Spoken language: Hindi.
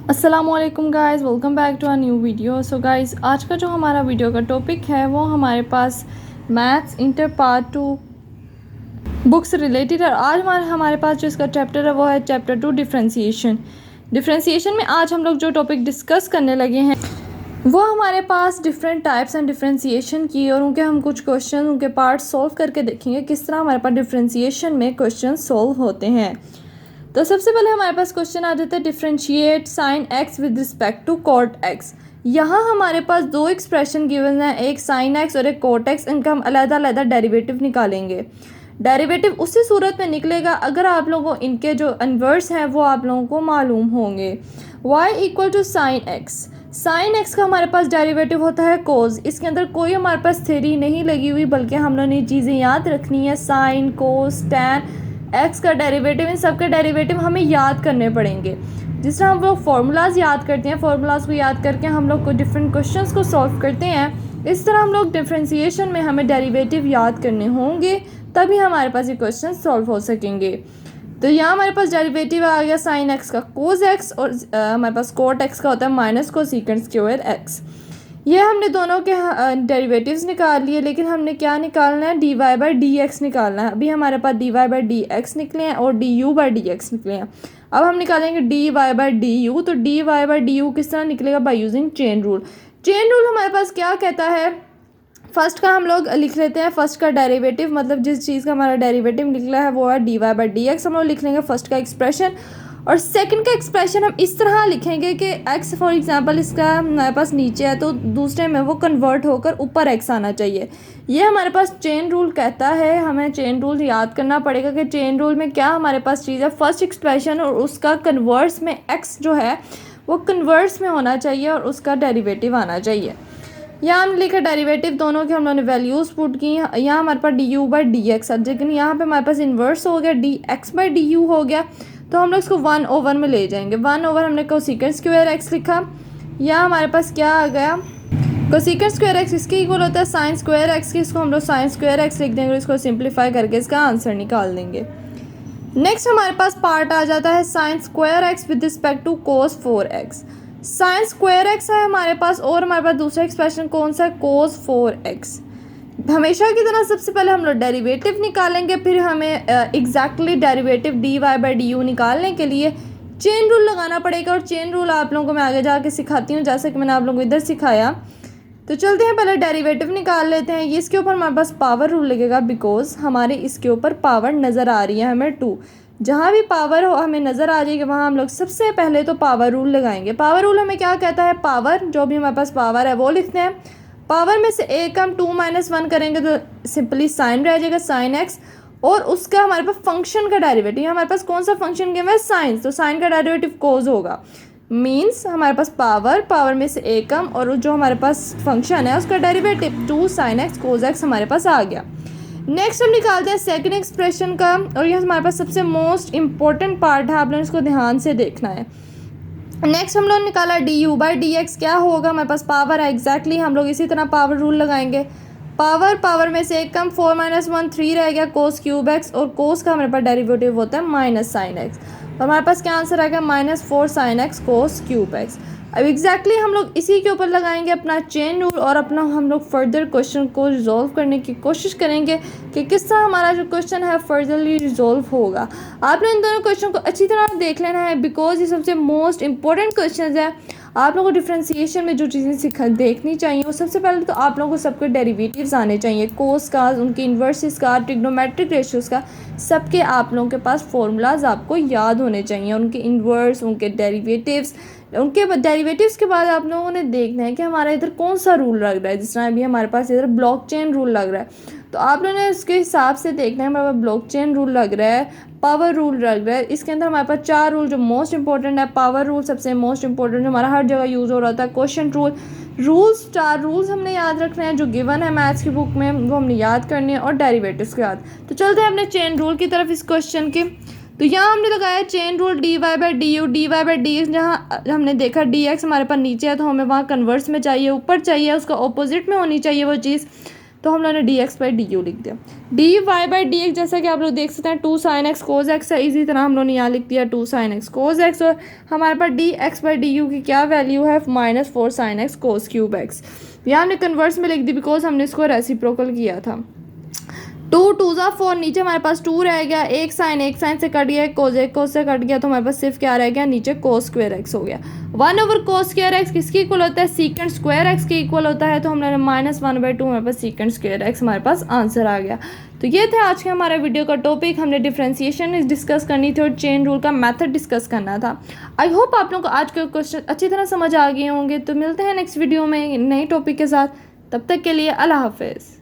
अस्सलामुअलैकुम guys, welcome back to a new video. So guys, आज का जो हमारा वीडियो का टॉपिक है वो हमारे पास मैथ्स इंटर पार्ट 2 बुक से रिलेटेड है। आज हमारे पास जो इसका चैप्टर है वो है चैप्टर 2 डिफ्रेंसीशन में आज हम लोग जो टॉपिक डिस्कस करने लगे हैं वो हमारे पास डिफरेंट टाइप्स एंड डिफ्रेंसीशन की, और उनके हम कुछ क्वेश्चन उनके पार्ट सॉल्व करके देखेंगे किस तरह हमारे पास डिफ्रेंसीशन में क्वेश्चन सॉल्व होते हैं। तो सबसे पहले हमारे पास क्वेश्चन आ जाता है differentiate sine X with respect to cot X. यहाँ हमारे पास दो एक्सप्रेशन गिवन है, एक साइन एक्स और एक कॉट एक्स। इनका हम अलग-अलग डेरिवेटिव निकालेंगे। डेरिवेटिव उसी सूरत में निकलेगा अगर आप लोगों को इनके जो इन्वर्स हैं वो आप लोगों को मालूम होंगे। y equal to sine X का हमारे पास डेरिवेटिव होता है कोस। इसके अंदर कोई हमारे पास थ्योरी नहीं लगी हुई, बल्कि हम लोगों ने चीज़ें याद रखनी है। साइन, कोस, टैन, एक्स का डेरिवेटिव, इन सब के डेरिवेटिव हमें याद करने पड़ेंगे। जिस तरह हम लोग फार्मूलाज याद करते हैं, फार्मूलाज को याद करके हम लोग को डिफरेंट क्वेश्चंस को सॉल्व करते हैं, इस तरह हम लोग डिफरेंशिएशन में हमें डेरिवेटिव याद करने होंगे, तभी हमारे पास ये क्वेश्चन सॉल्व हो सकेंगे। तो यहाँ हमारे पास डेरिवेटिव आ गया साइन एक्स का कोस एक्स, और हमारे पास कोट एक्स का होता है माइनस कोसेकेंट स्क्वायर एक्स। ये हमने दोनों के डेरिवेटिव्स निकाल लिए, लेकिन हमने क्या निकालना है, D Y by D X निकालना है। अभी हमारे पास D Y by D X निकले हैं और D U by D X निकले हैं। अब हम निकालेंगे D Y by D U. तो D Y by D U किस तरह निकलेगा, by using chain rule. Chain rule हमारे पास क्या कहता है, फर्स्ट का हम लोग लिख लेते हैं, फर्स्ट का डेरिवेटिव, मतलब जिस चीज़ का हमारा डेरिवेटिव निकला है वो है D Y by D X. हम लोग लिख लेंगे फर्स्ट का एक्सप्रेशन, और सेकंड का एक्सप्रेशन हम इस तरह लिखेंगे कि x फॉर एग्जांपल इसका हमारे पास नीचे है तो दूसरे में वो कन्वर्ट होकर ऊपर x आना चाहिए। ये हमारे पास चेन रूल कहता है। हमें चेन रूल याद करना पड़ेगा कि चेन रूल में क्या हमारे पास चीज़ है, फर्स्ट एक्सप्रेशन और उसका कन्वर्स में x जो है वो कन्वर्स में होना चाहिए और उसका डेरिवेटिव आना चाहिए। यहाँ हमने लिखा डेरिवेटिव, दोनों की हम लोगों ने वैल्यूज़ पुट की। यहाँ हमारे पास D U by D X, लेकिन यहाँ पे हमारे पास इन्वर्स हो गया, D x by D U हो गया, तो हम लोग इसको 1/, में ले जाएंगे। 1/, हमने कोसेकेंट स्क्वायर एक्स लिखा। यहाँ हमारे पास क्या आ गया, कोसेकेंट स्क्वायर एक्स इसके इक्वल होता है साइन स्क्वायर एक्स की, इसको हम लोग साइन स्क्वायर एक्स लिख देंगे और इसको सिंप्लीफाई करके इसका आंसर निकाल देंगे। नेक्स्ट हमारे पास पार्ट आ जाता है sine square X with respect to cos 4x। Sine square X है हमारे पास, और हमारे पास दूसरा एक्सप्रेशन कौन सा है, कोस 4x। हमेशा की तरह सबसे पहले हम लोग डेरिवेटिव निकालेंगे, फिर हमें exactly derivative D Y by D U निकालने के लिए चेन रूल लगाना पड़ेगा। और चेन रूल आप लोगों को मैं आगे जाके सिखाती हूँ, जैसे कि मैंने आप लोगों को इधर सिखाया। तो चलते हैं, पहले डेरिवेटिव निकाल लेते हैं। ये इसके ऊपर हमारे पास पावर रूल लगेगा, बिकॉज हमारे इसके ऊपर पावर नज़र आ रही है हमें 2। जहाँ भी पावर हो हमें नज़र आ जाएगी वहाँ हम लोग सबसे पहले तो पावर रूल लगाएंगे। पावर रूल हमें क्या कहता है, पावर जो भी हमारे पास पावर है वो लिखते हैं। पावर में से एक हम 2 - 1 करेंगे तो सिंपली साइन रह जाएगा, साइन एक्स, और उसका हमारे पास फंक्शन का डेरिवेटिव, हमारे पास कौन सा फंक्शन गिवन है, साइन, तो साइन का डेरिवेटिव कोस होगा। मीन्स हमारे पास पावर में से एक कम, और जो हमारे पास फंक्शन है उसका derivative 2 sin x cos x हमारे पास आ गया। नेक्स्ट हम निकालते हैं सेकंड एक्सप्रेशन का, और ये हमारे पास सबसे मोस्ट इम्पोर्टेंट पार्ट है, आप लोगों ने इसको ध्यान से देखना है। नेक्स्ट हम लोग निकाला D U by D x, क्या होगा, हमारे पास पावर है एग्जैक्टली, हम लोग इसी तरह पावर रूल लगाएंगे। पावर में से एक कम, 4 - 1 3 रह गया, कोस क्यूब एक्स, और कोस का हमारे पास डेरिवेटिव होता है माइनस साइन एक्स, तो हमारे पास क्या आंसर आएगा, -4 sin x cos cube x. अब एग्जैक्टली हम लोग इसी के ऊपर लगाएंगे अपना चेन रूल, और अपना हम लोग फर्दर क्वेश्चन को रिजॉल्व करने की कोशिश करेंगे कि किस तरह हमारा जो क्वेश्चन है फर्दरली रिजॉल्व होगा। आपने इन दोनों क्वेश्चन को अच्छी तरह देख लेना है, बिकॉज ये सबसे मोस्ट इंपॉर्टेंट क्वेश्चन है। आप लोगों को डिफ्रेंसीशन में जो चीज़ें देखनी चाहिए, वो सबसे पहले तो आप लोगों को सबके डेरिवेटिव्स आने चाहिए, कोस का, उनके इन्वर्सेस का, ट्रिग्नोमेट्रिक रेशियोज़ का, सबके आप लोगों के पास फॉर्मूलाज आपको याद होने चाहिए, उनके इन्वर्स, उनके डेरिवेटिव्स। उनके डेरिवेटिव्स के बाद आप लोगों ने देखना है कि हमारा इधर कौन सा रूल लग रहा है। जिस तरह अभी हमारे पास इधर ब्लॉक चेन रूल लग रहा है, तो आप लोगों ने उसके हिसाब से देखना है। हमारे पास ब्लॉक चेन रूल लग रहा है, पावर रूल लग रहा है, इसके अंदर हमारे पास 4 रूल जो मोस्ट इंपॉर्टेंट है। पावर रूल सबसे मोस्ट इंपॉर्टेंट जो हमारा हर जगह यूज़ हो रहा था, क्वेश्चन रूल्स 4 रूल्स हमने याद रखने हैं जो गिवन है मैथ्स की बुक में, वो हमने याद करनी है, और डेरिवेटिव्स के याद। तो चलते हैं अपने चेन रूल की तरफ इस क्वेश्चन के। तो यहाँ हमने लगाया chain rule D Y by D U, D Y by D X, जहाँ हमने देखा डी एक्स हमारे पास नीचे है तो हमें वहाँ कन्वर्स में चाहिए, ऊपर चाहिए, उसका ऑपोजिट में होनी चाहिए वो चीज़। तो हम लोगों ने D x by D U लिख दिया। D Y by D X जैसा कि आप लोग देख सकते हैं 2 sin x cos x है, इसी तरह हम लोगों ने यहाँ लिख दिया 2 sin x cos x, और हमारे पास d x by D u की क्या वैल्यू है -4 sin x cos cube x। यहाँ हमने कन्वर्स में लिख दी बिकॉज हमने इसको रेसिप्रोकल किया था। 2 2 ज़ा 4, नीचे हमारे पास 2 रह गया, एक साइन से कट गया, एक कोस से कट गया, तो हमारे पास सिर्फ क्या रह गया, नीचे कोस स्क्वायर एक्स हो गया। 1/cos स्क्वायर एक्स किसके इक्वल होता है, सीकेंड स्क्वायर एक्स के इक्वल होता है, तो हमने -1/2 हमारे पास सीकेंड स्क्वायर एक्स हमारे पास आंसर आ गया। तो ये थे आज के हमारा वीडियो का टॉपिक। हमने डिफ्रेंसिएशन डिस्कस करनी थी और चेन रूल का मेथड डिस्कस करना था। आई होप आप लोगों को आज के क्वेश्चन अच्छी तरह समझ आ गए होंगे। तो मिलते हैं नेक्स्ट वीडियो में नए टॉपिक के साथ, तब तक के लिए अल्लाह हाफिज़।